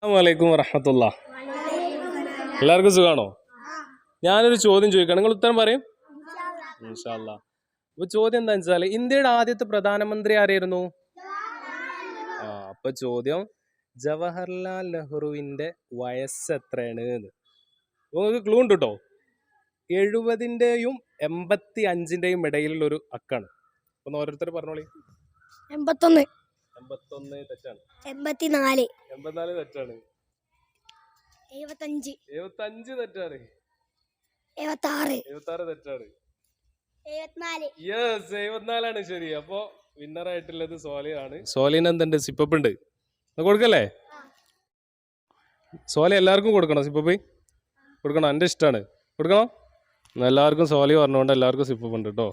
അസ്സലാമു വറഹ്മത്തുള്ള. എല്ലാവർക്കും സുഖാണോ? ഞാനൊരു ചോദ്യം ചോദിക്കാം, നിങ്ങൾ ഉത്തരം പറയും ഇൻഷാ അല്ലാ. അപ്പൊ ചോദ്യം എന്താ വെച്ചാല്, ഇന്ത്യയുടെ ആദ്യത്തെ പ്രധാനമന്ത്രി ആരായിരുന്നു? അപ്പൊ ചോദ്യം, ജവഹർലാൽ നെഹ്റുവിന്റെ വയസ്സ് എത്രയാണ്? നിങ്ങൾക്ക് ക്ലൂ ഉണ്ട് കേട്ടോ. 70ന്റെയും 85ന്റെയും ഇടയിലുള്ള ഒരു അക്കാണ്. ഒന്ന് ഓരോരുത്തർ പറഞ്ഞോളി. 81 81 തെറ്റാണ്. 84 84 തെറ്റാണ്. 75 75 തെറ്റാണ്. 76 76 തെറ്റാണ്. 74 യെസ്, 74ആണ് ശരി. അപ്പൊ വിന്നർ ആയിട്ടുള്ളത് സോലിയാണ്. സോലിന് എന്തുണ്ട്? സിപ്പപ്പ് ഉണ്ട്. കൊടുക്കല്ലേ? സോലി എല്ലാവർക്കും കൊടുക്കണം. സിപ്പപ്പ് കൊടുക്കണം, എൻ്റെ ഇഷ്ടമാണ്. കൊടുക്കണം. എല്ലാവർക്കും സോലി പറഞ്ഞുകൊണ്ട് എല്ലാവർക്കും സിപ്പപ്പ് ഉണ്ട് കേട്ടോ.